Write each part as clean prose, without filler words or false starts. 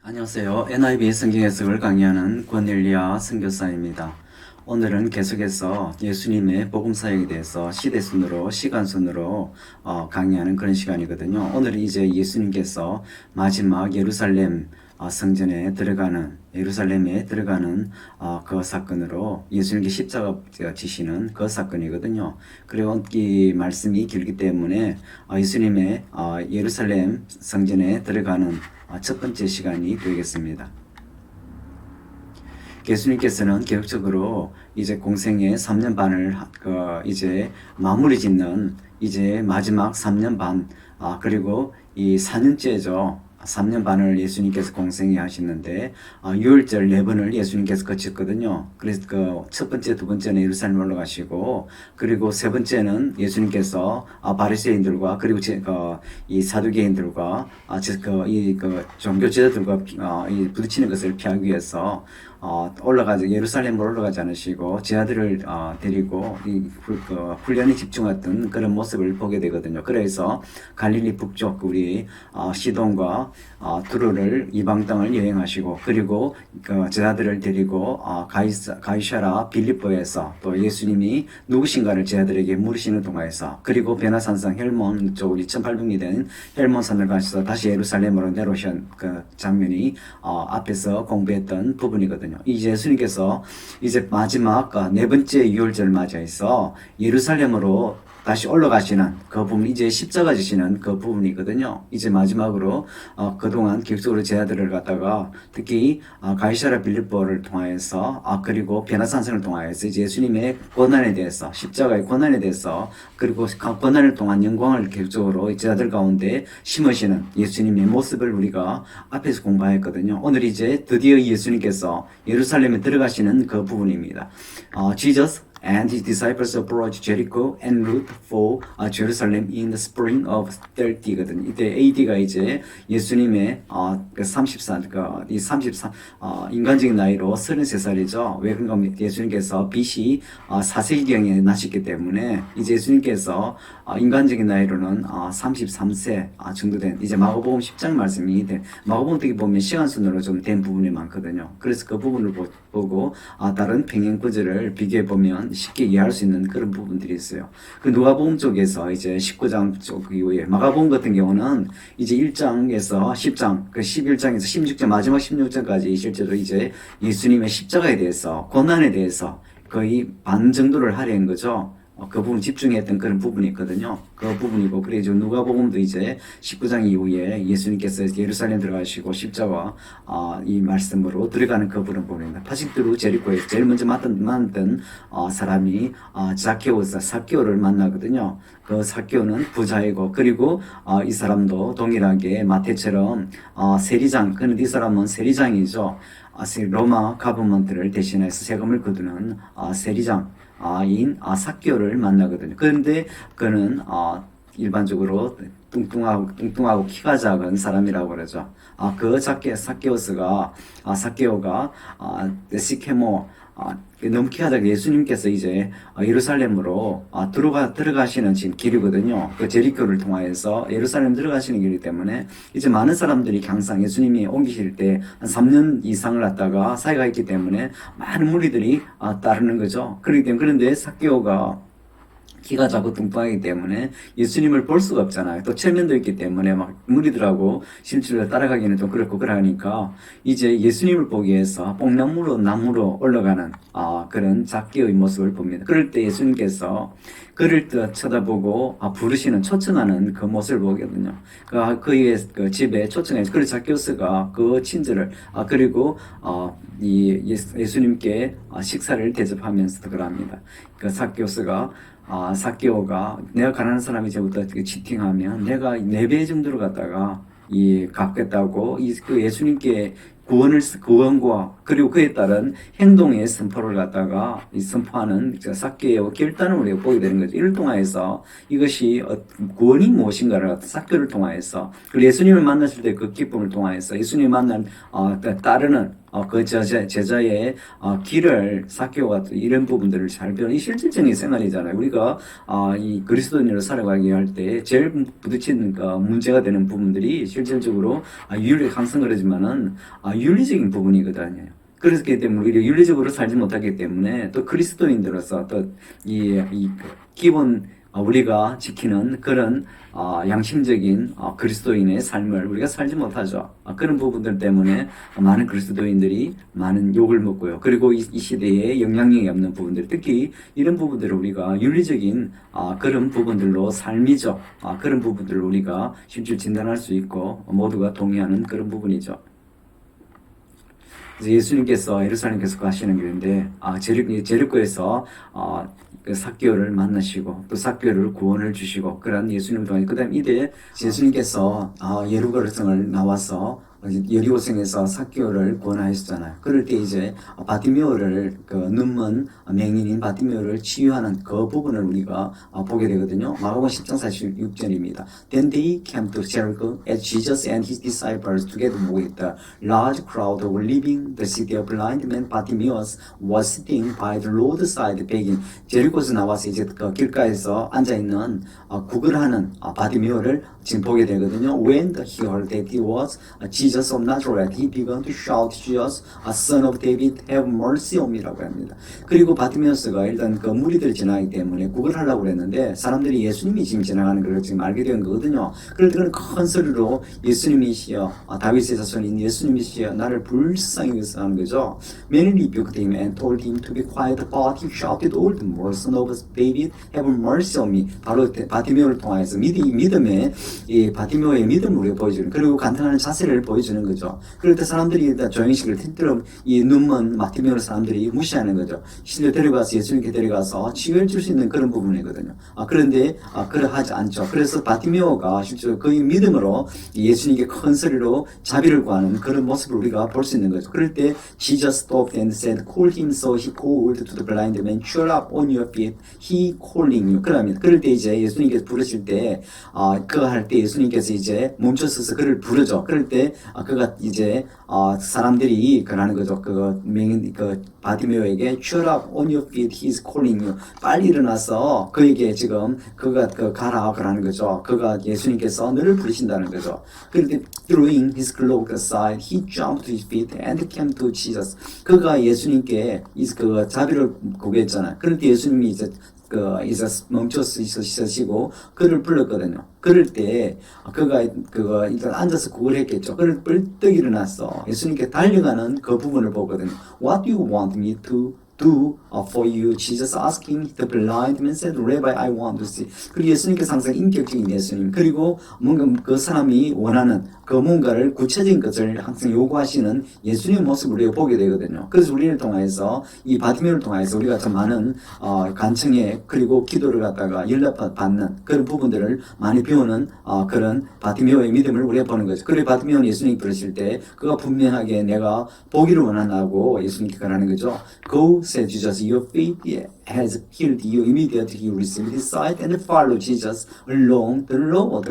안녕하세요. NIV 성경 해석을 강의하는 권일리아 선교사입니다. 오늘은 계속해서 예수님의 복음 사역에 대해서 시대순으로 시간순으로 강의하는 그런 시간이거든요. 오늘은 이제 예수님께서 마지막 성전에 들어가는 예루살렘에 들어가는 그 사건으로 예수님께 십자가 지시는 그 사건이거든요. 그리고 이 말씀이 길기 때문에 예수님의 예루살렘 성전에 들어가는 첫 번째 시간이 되겠습니다. 예수님께서는 계획적으로 이제 공생의 3년 반을 이제 마무리 짓는 이제 마지막 3년 반, 그리고 이 4년째죠. 3년 반을 예수님께서 공생에 하시는데 유월절 4번을 예수님께서 거쳤거든요. 그래서 그 첫 번째, 두 번째는 예루살렘 올라가시고, 그리고 세 번째는 예수님께서 바리새인들과 그리고 이 사두개인들과 종교 지도자들과 부딪히는 것을 피하기 위해서 예루살렘으로 올라가지 않으시고 제 아들을 데리고 훈련에 집중했던 그런 모습을 보게 되거든요. 그래서 갈릴리 북쪽 우리 시돈과 두로를 이방 땅을 여행하시고, 그리고 제 아들을 데리고 가이사라 빌립보에서 또 예수님이 누구신가를 제 아들에게 물으시는 동안에서, 그리고 베나산성 헬몬 쪽 2,800리 된 헬몬산을 가셔서 다시 예루살렘으로 내려오신 그 장면이 앞에서 공부했던 부분이거든요. 이제 예수님께서 이제 마지막 네 번째 유월절을 맞이해서 예루살렘으로 다시 올라가시는 그 부분, 이제 십자가 지시는 그 부분이거든요. 이제 마지막으로 그동안 계속적으로 제 아들을 갖다가 특히 가이사라 빌립보를 통하여서 그리고 베나산성을 통하여서 이제 예수님의 고난에 대해서, 십자가의 고난에 대해서, 그리고 고난을 통한 영광을 계속적으로 제 아들 가운데 심으시는 예수님의 모습을 우리가 앞에서 공부했거든요. 오늘 이제 드디어 예수님께서 예루살렘에 들어가시는 그 부분입니다. Jesus and his disciples approached Jericho en route for Jerusalem in the spring of 30거든요. 이때 AD가 이제 예수님의 33 인간적인 나이로 33살이죠. 왜 그런가? 예수님께서 BC 4세기경에 나셨기 때문에 이제 예수님께서 인간적인 나이로는 33세 정도 된 이제 마가복음 10장 말씀이 마가복음 어떻게 보면 시간순으로 좀 된 부분이 많거든요. 그래서 그 부분을 보고 다른 평행 구절을 비교해 보면 쉽게 이해할 수 있는 그런 부분들이 있어요. 그 누가복음 쪽에서 이제 19장 쪽 이후에, 마가복음 같은 경우는 이제 1장에서 10장, 그 11장에서 16장, 마지막 16장까지 실제로 이제 예수님의 십자가에 대해서, 고난에 대해서 거의 반 정도를 할애한 거죠. 그 부분 집중했던 그런 부분이 있거든요. 그 부분이고, 그래서 누가복음도 이제 19장 이후에 예수님께서 예루살렘 들어가시고 십자가 이 말씀으로 들어가는 그 부분입니다. 파식두루 제리코에서 제일 먼저 만났던 사람이 사케오를 만나거든요. 그 사케오는 부자이고, 그리고 이 사람도 동일하게 마태처럼 세리장, 그런데 이 사람은 세리장이죠. 로마 가버먼트를 대신해서 세금을 거두는 세리장 인 사케오를 만나거든요. 그런데 그는 일반적으로 뚱뚱하고 키가 작은 사람이라고 그러죠. 사케오가 시케모 너무 키가 작은 예수님께서 이제 예루살렘으로 들어가시는 지금 길이거든요. 그 제리코를 통하여서 예루살렘 들어가시는 길이기 때문에 이제 많은 사람들이 항상 예수님이 옮기실 때 한 3년 이상을 갖다가 사이가 있기 때문에 많은 무리들이 따르는 거죠. 그렇기 때문에, 그런데 사케오가 키가 작고 뚱뚱하기 때문에 예수님을 볼 수가 없잖아요. 또 체면도 있기 때문에 막 무리들하고 실제로 따라가기는 좀 그렇고 그러니까 이제 예수님을 보기 위해서 나무로 올라가는 그런 작게의 모습을 봅니다. 그럴 때 예수님께서 그를 쳐다보고 부르시는, 초청하는 그 모습을 보거든요. 그의 그 집에 초청해서, 그리고 작게우스가 그 친절을 그리고 예수님께 식사를 대접하면서 그럽니다. 그 사케오가 내가 가난한 사람이제부터 치팅하면 내가 4배 정도로 갖다가 갚겠다고 그 예수님께 구원과 그리고 그에 따른 행동의 선포를 갖다가 이 선포하는 삭개의 결단을 우리가 보게 되는 거죠. 이를 통하여서 이것이 구원이 무엇인가를 삭개를 통하여서 그리고 예수님을 만났을 때 그 기쁨을 통하여서 예수님 만난 따르는 그 제자의 길을 삭개와 이런 부분들을 잘 배우는 이 실질적인 생활이잖아요. 우리가 이 그리스도인으로 살아가게 할 때 제일 부딪히는 문제가 되는 부분들이 실질적으로 윤리 항상 그러지만은 윤리적인 부분이거든요. 그렇기 때문에 우리가 윤리적으로 살지 못하기 때문에 또 그리스도인들로서 또 이 기본 우리가 지키는 그런 양심적인 그리스도인의 삶을 우리가 살지 못하죠. 그런 부분들 때문에 많은 그리스도인들이 많은 욕을 먹고요. 그리고 이 시대에 영향력이 없는 부분들, 특히 이런 부분들을 우리가 윤리적인 그런 부분들로 삶이죠. 그런 부분들을 우리가 실질 진단할 수 있고 모두가 동의하는 그런 부분이죠. 예수님께서 예루살렘에서 가시는 길인데 제리코에서 그 삭개오를 만나시고 또 삭개오를 구원을 주시고 그런 예수님 동안 그다음 이때 예수님께서 예루살렘을 나와서 여리고성에서 삭개오를 구원하셨잖아요. 그럴 때 이제 바티메오를 그 눈먼 맹인인 바티메오를 치유하는 그 부분을 우리가 보게 되거든요. 마가복음 10장 46절입니다. Then they came to Jericho, as Jesus and his disciples together with the large crowd were leaving the city. A blind man Bartimaeus was sitting by the roadside begging. 제리코에서 나와서 이제 그 길가에서 앉아 있는 구걸하는 바티메오를 지금 보게 되거든요. When he heard that he was Jesus of Nazareth, he began to shout, Jesus, a son of David, have mercy on me라고 합니다. 그리고 바티메우스가 일단 그 무리들이 지나기 때문에 구걸하려고 그랬는데 사람들이 예수님이 지금 지나가는 걸 지금 알게 된 거거든요. 그럴 때는 큰 소리로 예수님이시여, 다윗의 자손인 예수님이시여, 나를 불쌍히 여기서 하는 거죠. Many rebuked him and told him to be quiet, but he shouted all the more, son of David, have mercy on me. 바로 바티메오를 통해서 믿음의 이 바티메오의 믿음을 우리가 보여주는 그리고 간단한 자세를 보여주는 거죠. 그럴 때 사람들이 일단 조용식을 틴트럼 이 눈먼 바티메오를 사람들이 무시하는 거죠. 실제 데려가서 예수님께 데려가서 치유해 줄 수 있는 그런 부분이거든요. 그런데 그러하지 않죠. 그래서 바티메오가 실제로 그의 믿음으로 예수님께 큰 소리로 자비를 구하는 그런 모습을 우리가 볼 수 있는 거죠. 그럴 때 Jesus stopped and said, call him. So he called to the blind man, cheer up on your feet. He calling you. 그럴 때 이제 예수님께서 부르실 때 그거 할 때 예수님께서 이제 멈춰서서 그를 부르죠. 그럴 때 그가 이제 사람들이 그러는 거죠. 그 바티메오에게 cheer up on your feet. He's calling you. 빨리 일어나서 그에게 지금 그가 가라 그러는 거죠. 그가 예수님께서 너를 부르신다는 거죠. 그럴 때 throwing his cloak aside, he jumped to his feet and came to Jesus. 그가 예수님께 그 자비를 구했잖아요. 그럴 때 예수님이 이제 멈춰서 있으시고 그를 불렀거든요. 그럴 때 그가 일단 앉아서 구걸했겠죠. 그를 벌떡 일어났어. 예수님께 달려가는 그 부분을 보거든요. What do you want me to do for you? Jesus asking. The blind man said, Rabbi, I want to see. 그리고 예수님께서 항상 인격적인 예수님. 그리고 뭔가 그 사람이 원하는 그 뭔가를 구체적인 것을 항상 요구하시는 예수님의 모습을 우리가 보게 되거든요. 그래서 우리를 통해서 이 바티메오를 통해서 우리가 참 많은 간청에 그리고 기도를 갖다가 연락받는 그런 부분들을 많이 배우는 그런 바티메오의 믿음을 우리가 보는 거죠. 그리고 바티메오는 예수님이 부르실 때 그가 분명하게 내가 보기를 원한다고 예수님께 가라는 거죠. Go, said Jesus, your faith has healed you. Immediately he received his sight and followed Jesus along the road.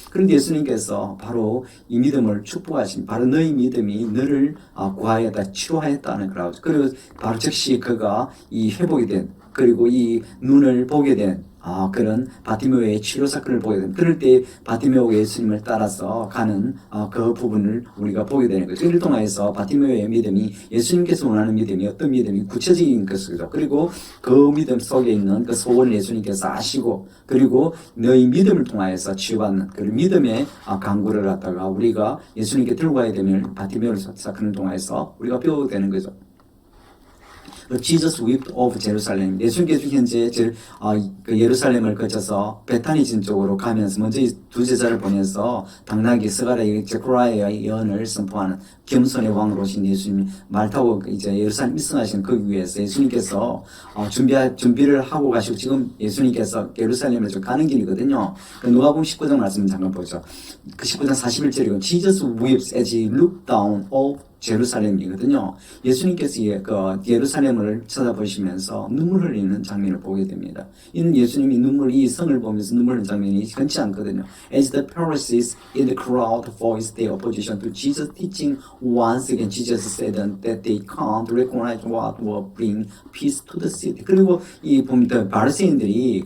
그런데 예수님께서 바로 이 믿음을 축복하신 바로 너희 믿음이 너를 구하였다 치료하였다는 거라고. 그리고 바로 즉시 그가 이 회복이 된 그리고 이 눈을 보게 된 그런 바티메오의 치료 사건을 보게 됩니다. 그럴 때 바티메오가 예수님을 따라서 가는 그 부분을 우리가 보게 되는 거죠. 이를 통해서 바티메오의 믿음이 예수님께서 원하는 믿음이 어떤 믿음이 구체적인 것이죠. 그리고 그 믿음 속에 있는 그 소원을 예수님께서 아시고 그리고 너희 믿음을 통하여서 치유받는 그 믿음의 강구를 갖다가 우리가 예수님께 들고 가야 되면 바티메오 사건을 통해서 우리가 배우게 되는 거죠. Jesus wept of Jerusalem. 예수님께서 현재 그 예루살렘을 거쳐서 베타니진 쪽으로 가면서 먼저 이 두 제자를 보내서 당나귀 스가랴의 제코라의 예언을 선포하는 겸손의 왕으로 오신 예수님 말 타고 이제 예루살렘 입성하신 그 위에서 예수님께서 준비를 하고 가시고 지금 예수님께서 예루살렘을 좀 가는 길이거든요. 누가복음 19장 말씀 잠깐 보죠. 그 19장 41절이고 Jesus weeps as he looked down of 제루살렘이거든요. 예수님께서 그 예루살렘을 쳐다보시면서 눈물 흘리는 장면을 보게 됩니다. 이는 예수님이 이 성을 보면서 눈물 흘리는 장면이 흔치 않거든요. As the Pharisees in the crowd voiced their opposition to Jesus' teaching, once again Jesus said that they can't recognize what will bring peace to the city. 그리고 이 보면 바리새인들이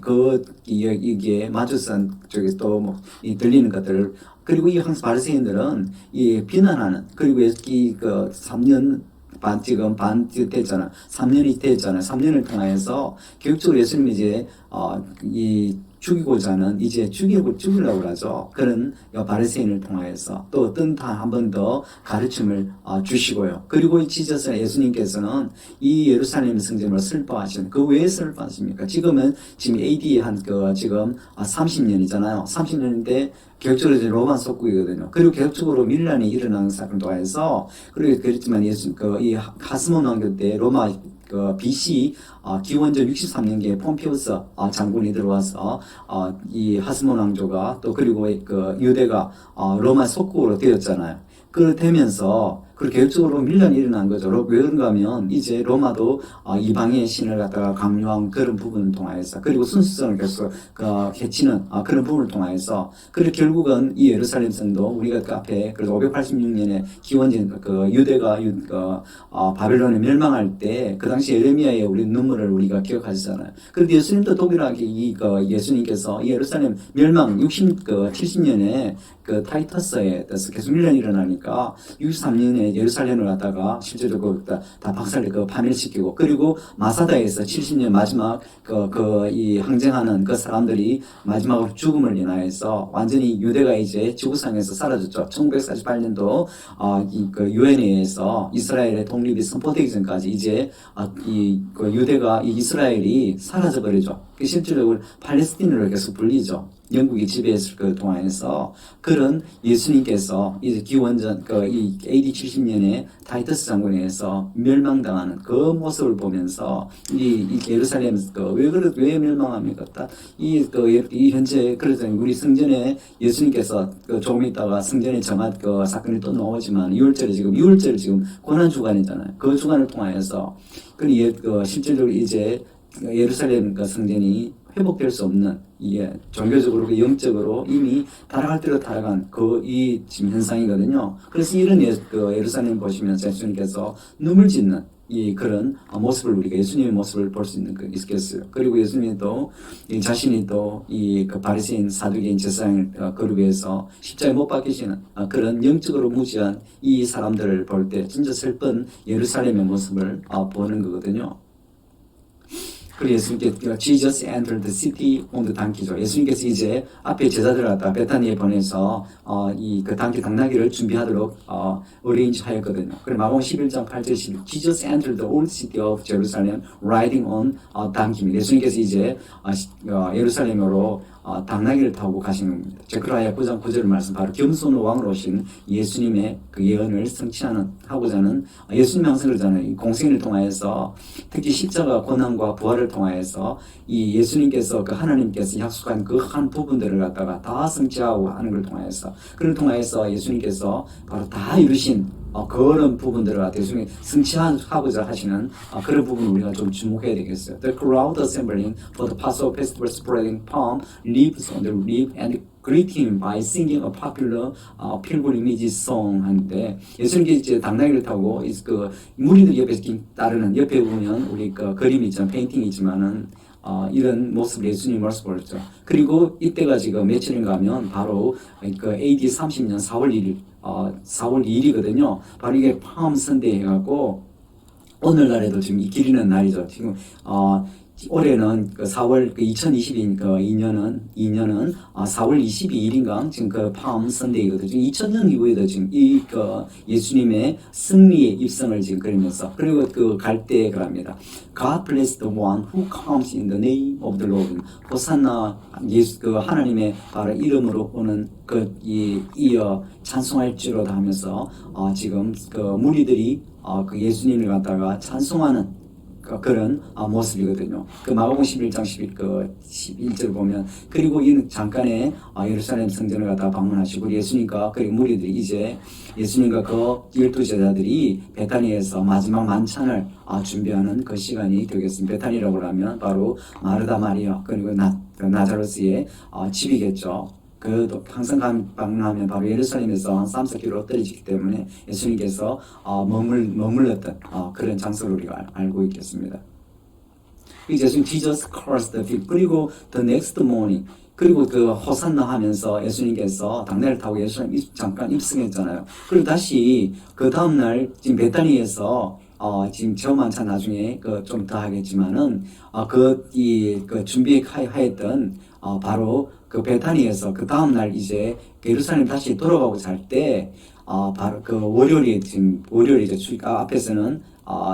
이게 마주선 저기 또 이 들리는 것들을 그리고 이 항상 바리새인들은 이 비난하는 그리고 이그 3년 반 지금 반 됐잖아. 3년이 됐잖아요. 3년을 통해서 교육적으로 예수님이 이제 이 죽이고자 하는 이제 죽이려고 하죠. 그런 바리새인을 통해서 또 어떤 한 번 더 가르침을 주시고요. 그리고 예수님께서는 이 예루살렘 성전을 슬퍼하시는 그 왜 슬퍼하십니까? 지금 AD 지금 30년이잖아요. 30년인데 계획적으로 이제 로마 속국이거든요. 그리고 계획적으로 밀란이 일어나는 사건도 해서 그리고 그랬지만 이 하스몬 왕조 때 로마 BC 기원전 63년기에 폼피우스 장군이 들어와서 이 하스몬 왕조가 또 그리고 유대가 로마 속국으로 되었잖아요. 되면서 그렇게 계획적으로 밀란이 일어난 거죠. 왜 그런가 하면 이제 로마도 이방의 신을 갖다가 강요한 그런 부분을 통해서 그리고 순수성을 계속 해치는 그런 부분을 통해서 그리고 결국은 이 예루살렘 성도 우리가 앞에 그래서 586년에 기원전 유대가 바벨론에 멸망할 때 그 당시 예레미야의 우리 눈물을 우리가 기억하시잖아요. 그런데 예수님도 동일하게 예수님께서 이 예루살렘 멸망 70년에 타이터스에 대해서 계속 밀란이 일어나니까 63년에 예루살렘을 갖다가 실제적으로 다 파멸시키고 그리고 마사다에서 70년 마지막 이 항쟁하는 그 사람들이 마지막으로 죽음을 인하여서 완전히 유대가 이제 지구상에서 사라졌죠. 1948년도 유엔에서 이스라엘의 독립이 선포되기 전까지 이제 유대가 이스라엘이 사라져 버리죠. 실제적으로 팔레스틴으로 계속 불리죠. 영국이 지배했을 그 동안에서 그런 예수님께서 이제 기원전 이 AD 70년에 타이터스 장군에 의해서 멸망당하는 그 모습을 보면서 이 예루살렘 왜 멸망합니까? 이 현재 그래서 우리 성전에 예수님께서 조금 있다가 성전에 정한 사건이 또 나오지만 6월절 지금 고난 주간이잖아요. 그 주간을 통하여서 실질적으로 이제 예루살렘 성전이 회복될 수 없는 종교적으로 영적으로 이미 타락할 대로 타락한 이 지금 현상이거든요. 그래서 이런 예루살렘 보시면서 예수님께서 눈물 짓는 그런 모습을 우리가 예수님의 모습을 볼 수 있겠어요. 그리고 예수님이 또 자신이 또 바리새인 사두개인 제사장을 거룩해서 십자가에 못 박히시는 그런 영적으로 무지한 이 사람들을 볼 때 진짜 슬픈 예루살렘의 모습을 보는 거거든요. 그리고 예수님께서 Jesus entered the city on the donkey죠. 예수님께서 이제 앞에 제자들을 갖다 베타니에 보내서 당기 당나귀를 준비하도록 어레인지 하였거든요. 그리고 마가복음 11장 8절 16 Jesus entered the old city of Jerusalem riding on a donkey. 예수님께서 이제 예루살렘으로 당나귀를 타고 가시는 겁니다. 제크라야 9장 9절 말씀 바로 겸손의 왕으로 오신 예수님의 그 예언을 하고자 하는 예수님 항상 그러잖아요. 이 공생을 통하여서 특히 십자가 고난과 부활을 통하여서 이 예수님께서 하나님께서 약속한 그 한 부분들을 갖다가 다 성취하고 하는 걸 통하여서 그걸 통하여서 예수님께서 바로 다 이루신 그런 부분들을 예수님이 성취하고자 하시는 그런 부분을 우리가 좀 주목해야 되겠어요. The crowd assembling for the Passover festival spreading palm leaves on the roof and greet him by singing a popular pilgrimage song 하는데 예수님께서 이제 당나귀를 타고 무리들 옆에 따르는 옆에 보면 우리 그림이 있잖아요. 페인팅이 있지만은 이런 모습을 예수님 모습을 보였죠. 그리고 이때가 지금 며칠인가 하면 바로 AD 30년 4월 2일이거든요. 바로 이게 팜 선데이 해갖고 오늘날에도 지금 기리는 날이죠. 지금 올해는 4월 2022년 2년은 4월 22일인가 지금 팜 선데이거든요. 2000년 이후에도 지금 예수님의 승리의 입성을 지금 그리면서 그리고 갈 때 그럽니다. God bless the one who comes in the name of the Lord. 호산나 하나님의 바로 이름으로 오는 이어 찬송할지로다 하면서 지금 무리들이 예수님을 갖다가 찬송하는 그런 모습이거든요. 그 마가복음 11장 11절 보면 그리고 이는 잠깐의 예루살렘 성전을 갖다 방문하시고 예수님과 그리고 무리들이 이제 예수님과 그 12제자들이 베타니에서 마지막 만찬을 준비하는 그 시간이 되겠습니다. 베타니라고 하면 바로 마르다 마리아 그리고 나자로스의 집이겠죠. 그도 항상 방문하면 바로 예루살렘에서 3-4km 떨어지기 때문에 예수님께서 머물렀던 그런 장소를 우리가 알고 있겠습니다. 예수님 Jesus crossed the field. 그리고 the next morning 그리고 그 호산나 하면서 예수님께서 당나라를 타고 예루살렘 잠깐 입성했잖아요. 그리고 다시 그 다음날 지금 베타니에서 지금 저만차 나중에 좀 더 하겠지만은 그 준비하였던 바로 그 베타니에서 그 다음날 이제 예루살렘 다시 돌아가고 잘 때 바로 그 월요일이죠. 앞에서는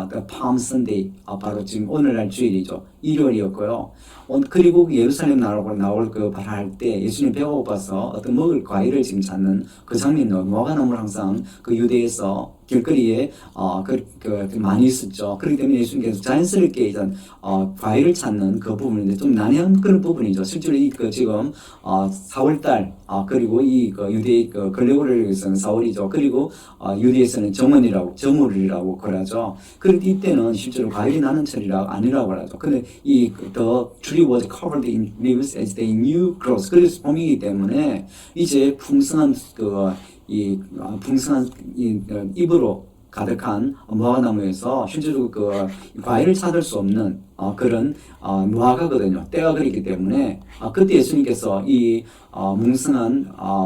그 팜 선데이 바로 지금 오늘날 주일이죠. 일요일이었고요. 그리고 예루살렘 나올 그 발할 때 예수님 배가 고파서 어떤 먹을 과일을 지금 찾는 그 장면도 무화과나무를 항상 그 유대에서 길거리에 많이 있었죠. 그렇기 때문에 예수님께서 자연스럽게 이런 과일을 찾는 그 부분인데 좀 난해한 그런 부분이죠. 실제로 지금 4월달 그리고 유대의 걸레고리에서는 4월이죠. 그리고 유대에서는 정월이라고 그러죠. 그런데 이때는 실제로 과일이 나는 철이라 아니라고 그러죠. 근데 the tree was covered in leaves as they knew growth. 그래서 봄이기 때문에 이제 풍성한 잎으로 가득한 무화과나무에서 실제로 그 과일을 찾을 수 없는 그런 무화과거든요. 때가 그렇기 때문에 그때 예수님께서 이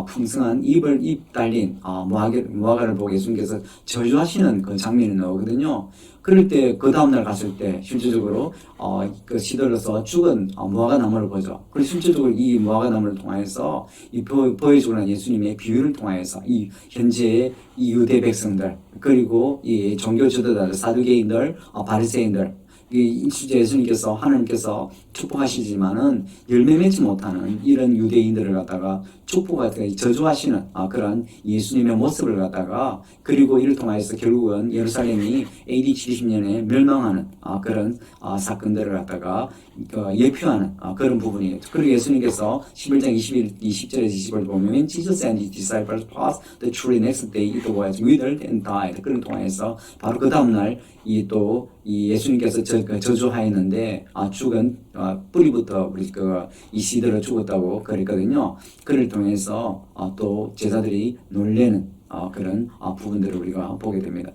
풍성한 잎 달린 무화과를 보고 예수님께서 저주하시는 그 장면이 나오거든요. 그럴 때 그 다음날 갔을 때 실질적으로 시들어서 죽은 무화과 나무를 보죠. 그리고 실질적으로 이 무화과 나무를 통해서 보여주는 예수님의 비유를 통해서 이 현재의 이 유대 백성들 그리고 이 종교 지도자들 사두개인들 바리새인들 실제 예수님께서 하나님께서 축복하시지만은 열매 맺지 못하는 이런 유대인들을 갖다가 축복하게 저주하시는 그런 예수님의 모습을 갖다가 그리고 이를 통해서 결국은 예루살렘이 AD 70년에 멸망하는 그런 사건들을 갖다가 예표하는 그런 부분이에요. 그리고 예수님께서 11장 20절에서 20절 보면 When Jesus and his disciples passed the tree next day it was withered and died. 그런 통해서 바로 그 다음날 이 예수님께서 저주하였는데 죽은 뿌리부터 우리 이 씨들을 죽었다고 그랬거든요. 그를 통해서 또 제자들이 놀래는 그런 부분들을 우리가 보게 됩니다.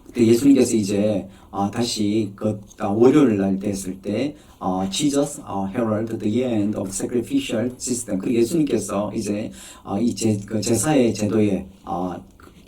그때 예수님께서 이제 다시 월요일 날 됐을 때 Jesus heralded the end of sacrificial system. 그 예수님께서 이제 제사의 제도에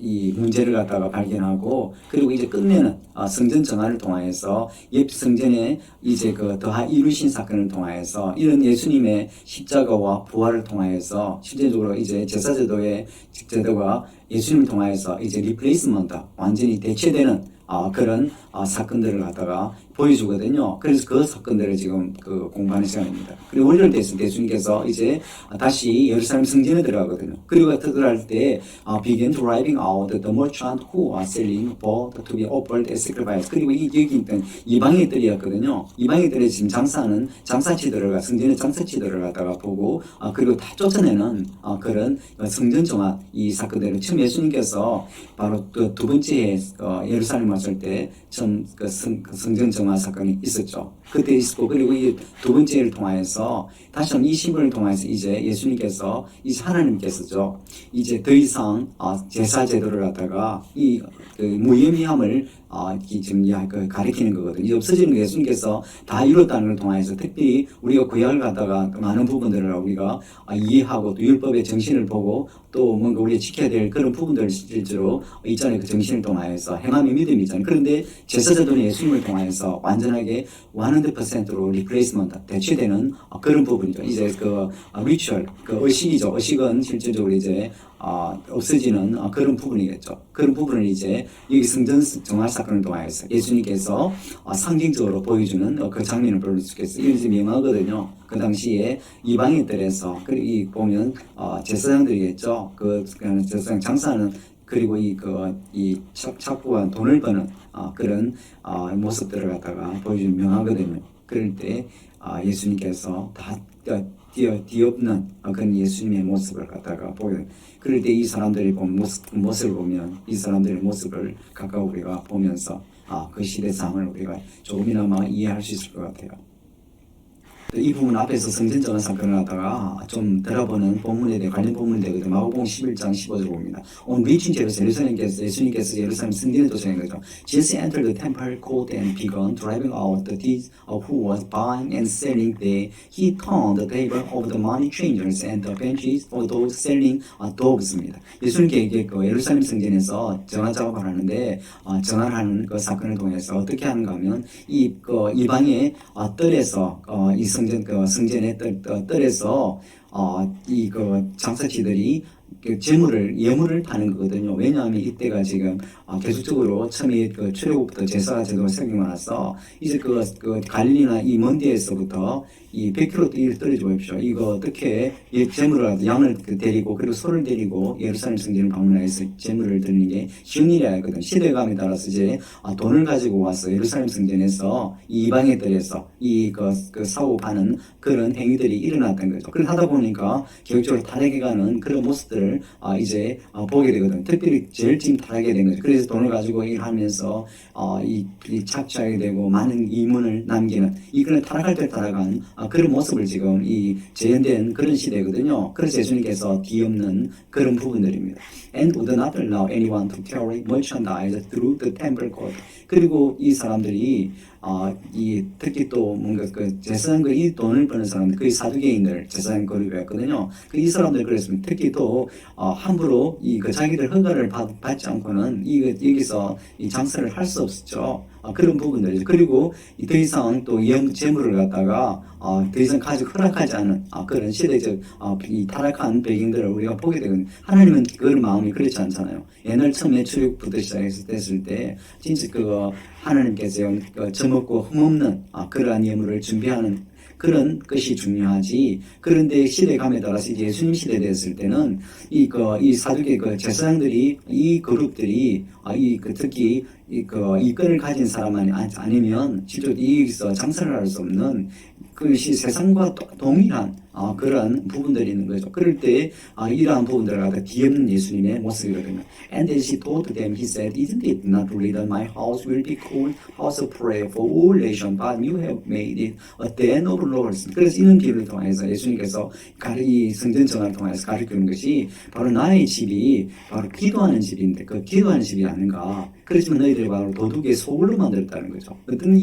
이 문제를 갖다가 발견하고 그리고 이제 끝내는 성전 정화를 통하여서 옛 성전에 이제 더하 이루신 사건을 통하여서 이런 예수님의 십자가와 부활을 통하여서 실제적으로 이제 제사제도의 제도가 예수님을 통하여서 이제 리플레이스먼트 완전히 대체되는 그런 사건들을 갖다가 보여주거든요. 그래서 그 사건들을 지금 공부하는 시간입니다. 그리고 월요일 됐을 때 예수님께서 이제 다시 예루살렘 성전에 들어가거든요. 그리고 들어갈 때 began driving out the merchant who are selling both to be offered as sacrifice. 그리고 여기 있던 이방인들이었거든요. 이방인들이 지금 장사하는 장사치들을 성전의 장사치들을 갖다가 보고 그리고 다 쫓아내는 그런 성전 정화 이 사건들을 처음 예수님께서 바로 두 번째 예루살렘 왔을 때 처음 성전 정화 사건이 있었죠. 그때 있었고 그리고 이 두 번째를 통하여서 다시 한번 이 신분을 통해서 이제 예수님께서 이제 하나님께서죠. 이제 더 이상 제사 제도를 갖다가 무의미함을 지금 가리키는 거거든요. 이제 없어지는 거 예수님께서 다 이뤘다는 걸 통해서 특별히 우리가 구약을 갖다가 많은 부분들을 우리가 이해하고 또 율법의 정신을 보고 또 뭔가 우리가 지켜야 될 그런 부분들을 실제로 있잖아요. 그 정신을 통하여서 행함의 믿음이 있잖아요. 그런데 제사제도는 예수님을 통하여서 완전하게 100%로 리플레이스먼트 대체되는 그런 부분이죠. 이제 리추얼 의식이죠. 의식은 실질적으로 이제 없어지는 그런 부분이겠죠. 그런 부분을 이제 여기 성전 정화 사건을 통해서 예수님께서 상징적으로 보여주는 그 장면을 볼 수 있겠어요. 이게 좀 유명하거든요. 그 당시에 이방인들에서 보면 제사장들이겠죠. 제사장 장사하는 그리고 이 착부한 돈을 버는 그런 모습들을 갖다가 보여주는 명하거든요. 그럴 때 예수님께서 다 뒤엎는 그런 예수님의 모습을 갖다가 보여. 그럴 때 이 사람들이 본 모습을 보면 이 사람들의 모습을 가까이 우리가 보면서 그 시대상을 우리가 조금이나마 이해할 수 있을 것 같아요. 이 부분 앞에서 성전전환 사건을 갖다가 좀 들어보는 본문에 대해 관련 본문이 되거든요. 마가복음 11장 15절 봅니다. On reaching Jerusalem, 예수님께서 예루살렘 성전에 도착한 거죠. Jesus entered the temple court and began driving out the thieves who was buying and selling there. He turned the table of the money changers and the benches of those selling dogs입니다. 예수님께 예루살렘 성전에서 정화 작업을 하는데 정화하는 그 사건을 통해서 어떻게 하는가 하면 이방의 뜰에서 이 성전의 뜰에서 장사치들이 예물을 타는 거거든요. 왜냐하면 이때가 지금 계속적으로 처음에 출애굽부터 제사 제도가 생기고 나서 이제 갈릴리나 이 먼 데에서부터 이 100km 떨어져 보십시오. 이거 어떻게 제물을 양을 데리고 그리고 소를 데리고 예루살렘 성전을 방문해서 제물을 드리는 게 쉬운 일이 아니거든. 시대감에 따라서 이제 돈을 가지고 와서 예루살렘 성전에서 이 이방의 뜰에서 사고 파는 그런 행위들이 일어났던 거죠. 그걸 하다 보니까 계획적으로 타락해 가는 그런 모습들을 이제 보게 되거든. 특별히 제일 지금 타락하게 된 거죠. 그래서 돈을 가지고 일하면서 이 착취하게 되고 많은 이문을 남기는 이거는 타락할 때 타락한 그런 모습을 지금 이 재현된 그런 시대거든요. 그래서 예수님께서 뒤엎는 그런 부분들입니다. And would not allow anyone to carry merchandise through the temple court. 그리고 이 사람들이 특히 또 뭔가 제사장 이 돈을 버는 사람들, 그 사두개인들 제사장 그룹이었거든요. 이 사람들 그랬으면 특히 또 함부로 자기들 허가를 받지 않고는 여기서 이 장사를 할 수 없었죠. 그런 부분들이죠. 그리고 더 이상 또 재물을 갖다가 더 이상 허락하지 않은 그런 시대적 이 타락한 배경들을 우리가 보게 되거든요. 하나님은 그 마음이 그렇지 않잖아요. 옛날 처음에 출애굽부터 시작했을 때 진짜 하나님께서 저먹고 흠없는 그러한 예물을 준비하는 그런 것이 중요하지. 그런데 시대감에 따라서 예수님 시대 됐을 때는 이 사두개 제사장들이 이 그룹들이 특히 이권을 가진 사람 아니면 실제로 여기서 장사를 할 수 없는 그것이 세상과 동일한 그런 부분들이 있는 거죠. 그럴 때 이러한 부분들을 갖다 뒤엎는 예수님의 모습이거든요. And as he told them, he said, "Isn't it not written, my house will be called house of prayer for all nations, but you have made it a den of robbers." 그래서 이런 비유를 통해서 예수님께서 이 성전 전환을 통해서 가르치는 것이 바로 나의 집이 바로 기도하는 집인데 그 기도하는 집이 아닌가. 그렇지만 너희들이 바로 도둑의 소굴로 만들었다는 거죠. 어떤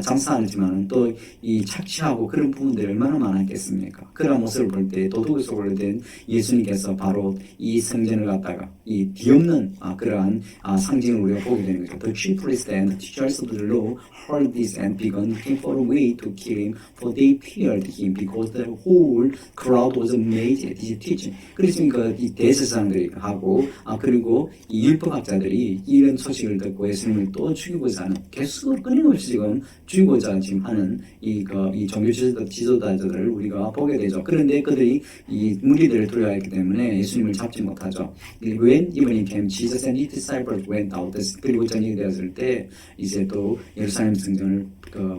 장사하지만 또 이 착취하고 그런 부분들이 얼마나 많았겠습니까? 그런 모습을 볼 때 도둑의 소굴로 된 예수님께서 바로 이 성전을 갖다가 이 뒤엎는 그러한 상징을 우리가 보게 되는 거죠. The chief priests and the teachers of the law heard this and began looking for a way to kill him, for they feared him because the whole crowd was amazed at his teaching. 그래서 이 대제사장들이 하고 그리고 이 율법학자들이 이런 소식을 듣고 예수님을 또 죽이고자 하는 계속 끊임없이 지금 죽이고자 지금 하는 이 종교 지도자들을 우리가 보게 되죠. 그런데 그들이 이 무리들을 두려워했기 때문에 예수님을 잡지 못하죠. When evening came, Jesus and his disciples went out. 그리고 저녁이 되었을 때 이제 또 예루살렘 성전을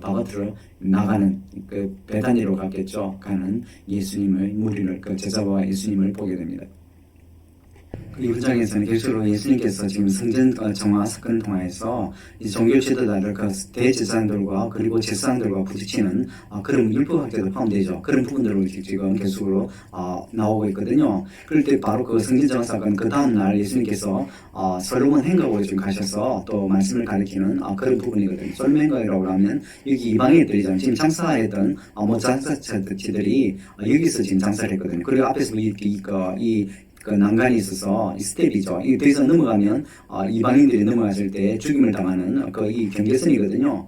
바깥으로 나가는 베다니로 갔겠죠. 가는 예수님의 무리를 제자와 예수님을 보게 됩니다. 이 현장에서는 계속적으로 예수님께서 지금 성전 정화 사건을 통해서 이 종교 지도자들 대제사장들과 그리고 제사장들과 부딪히는 그런 율법학자들 포함되죠. 그런 부분들을 지금 계속으로 나오고 있거든요. 그럴 때 바로 그 성전 정화 사건 그 다음 날 예수님께서 솔로몬 행각으로 지금 가셔서 또 말씀을 가리키는 그런 부분이거든요. 솔로몬 행각이라고 하면 여기 이방의 들이잖아요. 지금 장사했던 장사치들이 여기서 지금 장사를 했거든요. 그리고 앞에서 난간이 있어서 이 스텝이죠. 이 더 이상 넘어가면 이방인들이 넘어갔을 때 죽임을 당하는 이 경계선이거든요.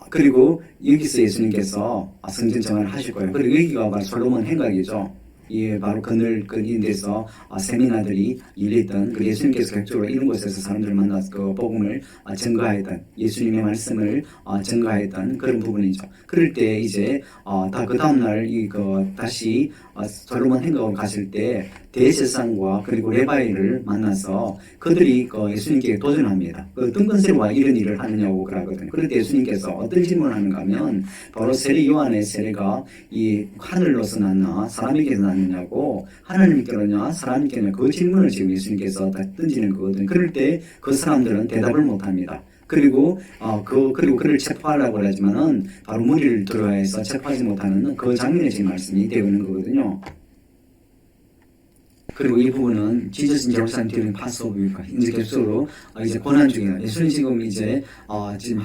그리고 여기서 예수님께서 성전 정화를 하실 거예요. 그리고 여기가 바로 솔로몬 행각이죠. 이 바로 그늘 데서 세미나들이 열렸던 그 예수님께서 객적으로 이런 곳에서 사람들을 만나서 그 복음을 증거하였던 예수님의 말씀을 증거하였던 그런 부분이죠. 그럴 때 이제 다 그 다음날 다시 솔로몬 행각으로 갔을 때 대제사장과 그리고 레바이를 만나서 그들이 예수님께 도전합니다. 어떤 세례와 이런 일을 하느냐고 그러거든요. 그럴 때 예수님께서 어떤 질문을 하는가 하면 바로 세례 요한의 세례가 이 하늘로서 났나 사람에게서 났느냐고 하나님께로냐 사람에게냐 그 질문을 지금 예수님께서 다 던지는 거거든요. 그럴 때 그 사람들은 대답을 못합니다. 그리고 그를 체포하려고 하지만은 바로 무리를 들어해서 체포하지 못하는 그 장면에 지금 말씀이 되어 있는 거거든요. 그리고 이 부분은 Jesus in Jerusalem during Passover week. 이제 계속적으로 이제 고난 중이에요. 예수님 지금 이제 지금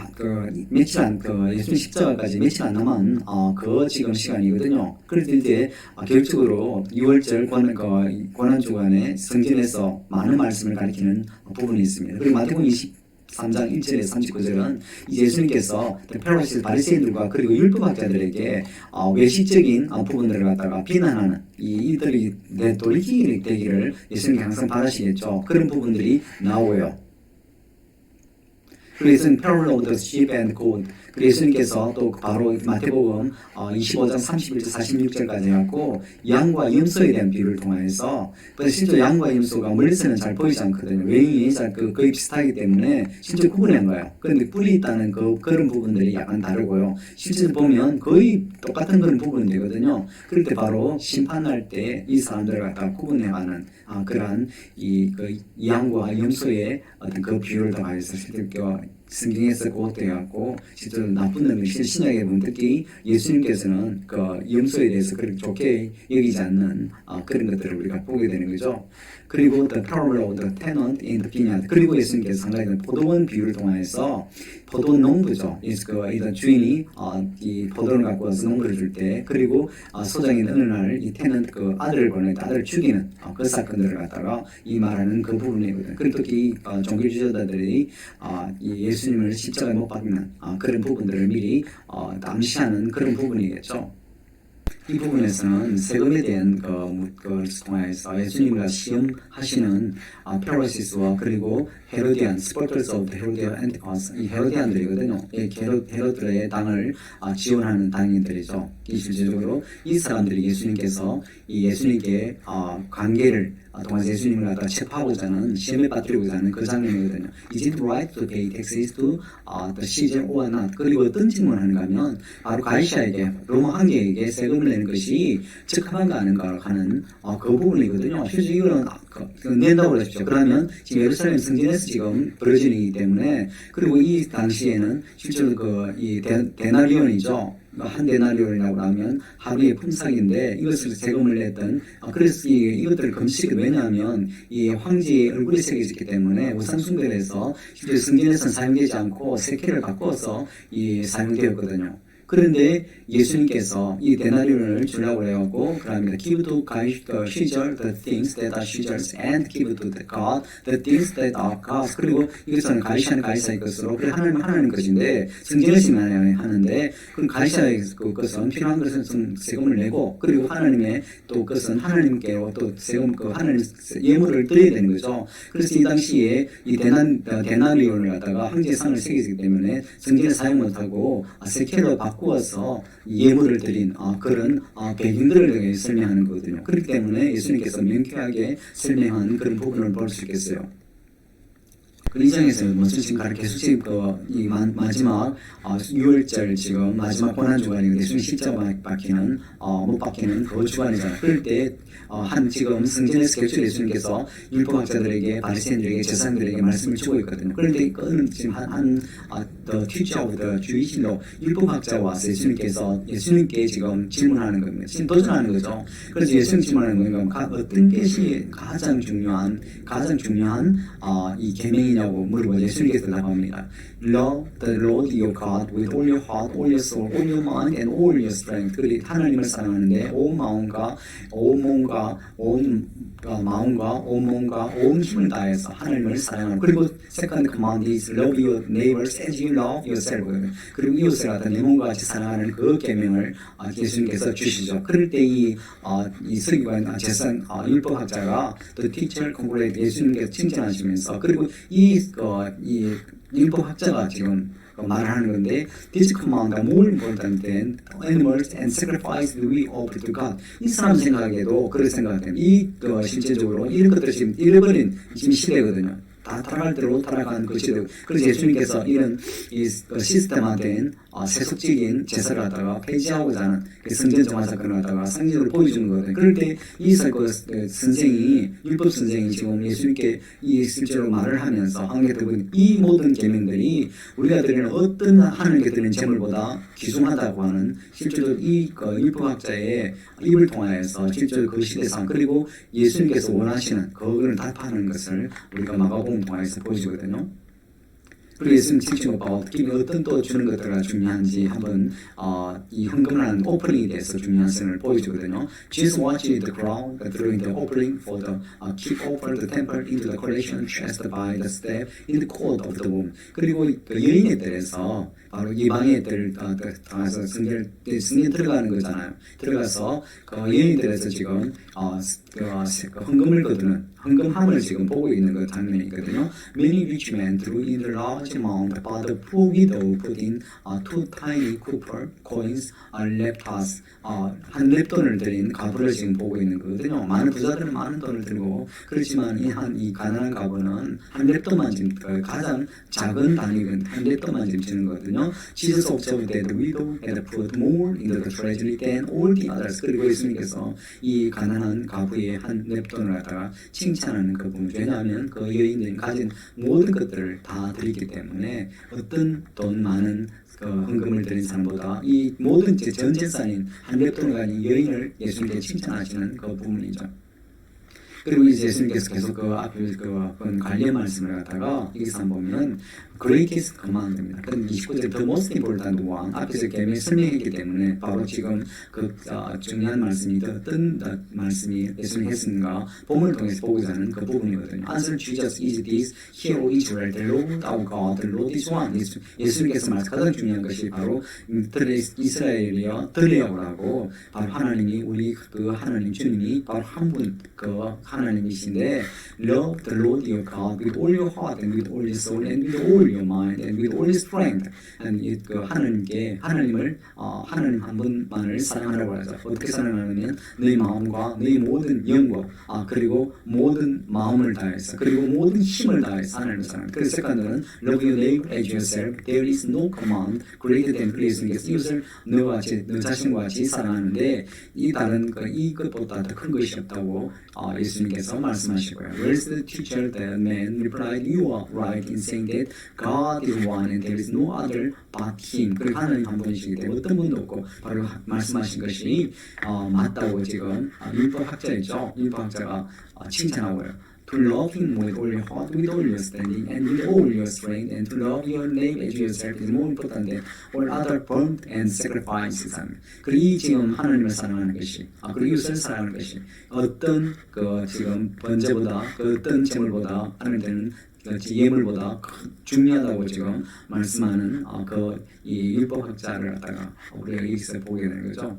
예수님 십자가까지 며칠 안 남은 그 지금 시간이거든요. 그럴 때 계획적으로 6월절 고난 주간에 성전에서 많은 말씀을 가리키는 부분이 있습니다. 그리고 마태복음 3장 1절에서 39절은 예수님께서 바리새인들과 그리고 율법학자들에게 외식적인 부분들을 갖다가 비난하는 이들이 돌이키게 되기를 예수님이 항상 바라시겠죠. 그런 부분들이 나오고요. 그래서 parable of the sheep and goat. 예수님께서 또 바로 마태복음 25장 31절 46절까지 해갖고 양과 염소에 대한 비유를 통해서 실제 양과 염소가 멀리서는 잘 보이지 않거든요. 외형이 거의 비슷하기 때문에 실제 구분한 거예요. 그런데 뿔이 있다는 그런 부분들이 약간 다르고요. 실제로 보면 거의 똑같은 그런 부분이 되거든요. 그럴 때 바로 심판할 때 이 사람들을 갖다 구분해가는 그러한 이 양과 염소의 어떤 그 비유를 더하여서 실제 성경에서 그것도 해갖고 실제로 나쁜 놈이 신약에 보면 특히 예수님께서는 그 염소에 대해서 그렇게 좋게 여기지 않는 그런 것들을 우리가 보게 되는 거죠. 그리고 the parable of the tenant in the vineyard. 그리고 예수님께서 상당히 포도원 비유를 통해서 포도원 농부죠. 이 주인이 이 포도원을 갖고 와서 농부를 줄 때 그리고 소장인 어느 날 이 테넌트 그 아들을 보낼 때 아들을 죽이는 그 사건들을 갖다가 이 말하는 그 부분이거든요. 그리고 특히 종교 지도자들이 이 예수님을 십자가에 못 박는 그런 부분들을 미리 암시하는 그런 부분이겠죠. 이 부분에서는 세금에 대한 것을 통해서 예수님과 시험하시는 페리시스와 그리고 헤로디안, 스포터스 오브 헤로디안, 이 헤로디안들이거든요. 헤로드의 당을 지원하는 당인들이죠. 실질적으로 이 사람들이 예수님께서 이 예수님께 관계를 통해서 예수님을 갖다 체포하고자 하는 시험에 빠뜨리고자 하는 그 장면이거든요. Is it right to pay taxes to the Caesar or not? 그리고 어떤 질문을 하는가 하면 바로 가이사에게 로마 황제에게 세금을 내는 것이 적합한가 아닌가 하는 그 부분이거든요. 실제 이거는 낸다고 그랬죠. 그러면 지금 예루살렘 성전에서 지금 벌어지는 이기 때문에 그리고 이 당시에는 실제로 이 데나리온이죠. 한 데나리온이라고 하면 하루의 품삯인데 이것을 세금을 냈던 그래서 이것들을 금지시켜. 왜냐하면 이 황제의 얼굴이 새겨졌기 때문에 우상숭배에서 실제 성전에서는 사용되지 않고 세케를 바꿔서 사용되었거든요. 그런데 예수님께서 이 데나리온을 주려고 해갖고 그럽니다. Give to Caesar the things that are Caesar's and give to the God the things that are God's. 그리고 이것은 가이사는 가이사의 것으로 그래 하나님 것인데 성전에서만 하는데 그럼 가이사의 것은 필요한 것은 세금을 내고 그리고 하나님의 또 것은 하나님께로 또 세금 하나님 예물을 드려야 되는 거죠. 그래서 이 당시에 이 데나리온을 갖다가 황제상을 새기기 때문에 성전에 사용 못하고 세케로 바꾸어서 예물을 드린 그런 배경들을 설명하는 거거든요. 그렇기 때문에 예수님께서 명쾌하게 설명한 그런 부분을 볼 수 있겠어요. 그 이장에서 먼저 지금 계속 지금 이 마지막 6월절 지금 마지막 고난 주간이거든요. 예수님 십자가 박히는 못 박히는 그 주간이잖아요. 그럴 때 지금 성전에서 계속 예수님께서 율법학자들에게 바리새인들에게 제사장들에게 말씀을 주고 있거든요. 그런데 그는 지금 the teacher of the Jewish law 율법학자와 와서 예수님께 지금 질문하는 겁니다. 지금 도전하는 거죠. 그래서 예수님 질문하는 거니까 어떤 것이 가장 중요한 이 계명이냐 뭐냐고 물어보니 예수님께서 대답합니다. Love the Lord your God with all your heart, all your soul, all your mind, and all your strength. 그리 하나님을 사랑하는데 온 마음과 온 몸과 온 마음과 온 몸과 온 힘을 다해서 하나님을 사랑하는. 그리고 second command is love your neighbors as you love yourself. 그리고 이웃을 갖다 내 몸과 같이 사랑하는 그 계명을 예수님께서 주시죠. 그럴 때 이 서기관 재산 율법학자가 the teacher congregate 예수님께서 칭찬하시면서 그리고 이 율법학자가 지금 말하는 건데 this command are more important than animals and sacrifice we offer to God. 이 사람 생각에도 그렇게 생각합니다. 실제적으로 이런 것들이 지금 잃어버린 지금 시대거든요. 다 타락할 대로 타락한 그 시대. 그래서 예수님께서 이런 시스템화된 세속적인 제사를 하다가 폐지하고자 하는 성전 정화 사건을 하다가 상징으로 보여주는 거거든요. 그럴 때 율법 선생이 지금 예수님께 실제로 말을 하면서 한게 되고 이 모든 계명들이 우리가 드리는 어떤 하나님께 드리는 제물보다 귀중하다고 하는 실제로 율법학자의 입을 통하여서 실제로 그 시대상 그리고 예수님께서 원하시는 그거를 답하는 것을 우리가 마가복음 통해서 보여주거든요. 그리고 예수님 teaching about 특히 어떤 또 주는 것들가 중요한지 한번 이 헌금을 하는 오프닝에 대해서 중요한 것을 보여주거든요. Jesus watched the crowd during the opening for the keep open the temple into the collection chest by the step in the court of the womb. 그리고 그 여인에 대해서 바로 이방의 들을 통해서 성전 들어가는 거잖아요. 들어가서 그 여인들에서 지금 헌금을 거두는 헌금함을 지금 보고 있는 그 장면이 있거든요. Many rich men drew in a large amount, but the poor widow put in 2 tiny copper coins, leptas, 한 렙돈을 들인 가부를 지금 보고 있는 거거든요. 많은 부자들은 많은 돈을 들고 그렇지만 이 가난한 가부는 한 렙돈만 지금 가장 작은 단위는 한 렙돈만 지금 주는 거거든요. Jesus observed that the widow had put more into the treasury than all the others. 그리고 예수님께서 이 가난한 가부의 한 렙돈을 갖다가 칭찬하는 그 부분. 왜냐하면 그 여인들이 가진 모든 것들을 다 드리기 때문에 어떤 돈 많은 헌금을 드린 사람보다 이 모든 전 재산인 한 렙돈을 가진 여인을 예수님께 칭찬하시는 그 부분이죠. 그리고 이제 예수님께서 계속 그 앞에 관련 말씀을 갖다가 여기서 한번 보면 greatest command입니다. 그럼 29절 the most important one 앞에서 계명을 설명했기 때문에 바로 지금 그 중요한 말씀이 어떤 말씀이 예수님이 했는가 본문을 통해서 보고자 하는 그 부분이거든요. Answer Jesus is this, hear O Israel, the Lord our God, the Lord is one. 예수님께서 말씀 가장 중요한 것이 바로 이스라엘이여 들으라고 바로 하나님이 우리 그 하나님 주님이 바로 한 분 그 하나님이신데 love the Lord your God with all your heart and with all your soul and with all your mind and with all your strength. 그 하나님을 하나님 한 분만을 사랑하라고 하죠. 어떻게 사랑하냐면 너희 마음과 너희 모든 영과 그리고 모든 마음을 다해서 그리고 모든 힘을 다해서 하나님을 사랑한다. 그래서 세컨드는 love your neighbor as yourself. There is no command greater than 예수님께서 이웃을 너 자신과 같이 사랑하는데 이 다른 이것보다 더 큰 것이 없다고 예수님께서 말씀하시고요. Where's the teacher? The man replied, You are right in saying that God is one and there is no other but Him. 그리고 하나님 한 분이시기 때문에 어떤 분도 없고 바로 말씀하신 것이 맞다고 지금 율법학자였죠. 율법학자가 칭찬하고요. To love Him with all your heart, with all your standing, and with all your strength, and to love your neighbor as yourself is more important than all other burnt and sacrifices. 그리고 이 지금 하나님을 사랑하는 것이, 그리고 이웃을 사랑하는 것이 어떤 지금 번제보다 어떤 제물보다 하나님께는 예물보다 중요하다고 지금 말씀하는 이 율법학자를 갖다가 우리가 여기서 보게 되는 거죠.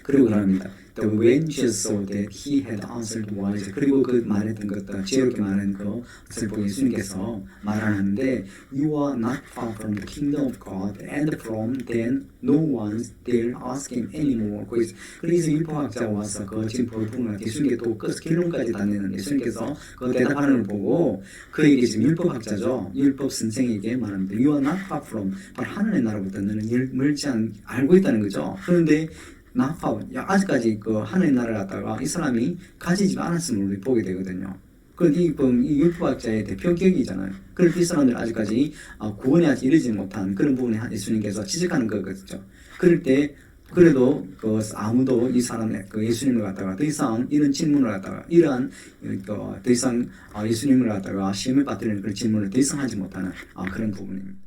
그리고 그럽니다. When Jesus saw that he had answered wisely. 그리고 그 말했던 것들, 지혜롭게 말한 것을 보고 예수님께서 말하는데 You are not far from the kingdom of God and from then no one dare ask him anymore. 그래서 율법학자가 와서 지금 부분을 예수님께 또 결론까지 다 내는 예수님께서 그 대답하는 걸 보고 그에게 지금 율법학자죠. 율법 선생에게 말합니다. You are not far from. 바로 하늘의 나라부터 너는 멀지 알고 있다는 거죠. 그런데 아직까지 하나님 나라를 갖다가 이 사람이 가지지 않았음을 우리 보게 되거든요. 이 율법학자의 대표격이잖아요. 그런데 이 사람들 아직까지 구원에 아직 이르지 못한 그런 부분에 예수님께서 지적하는 거겠죠. 그럴 때 그래도 그 아무도 이 사람의 그 예수님을 갖다가 더 이상 이런 질문을 갖다가 이러한 더 이상 예수님을 갖다가 시험에 빠뜨리는 그런 질문을 더 이상 하지 못하는 그런 부분입니다.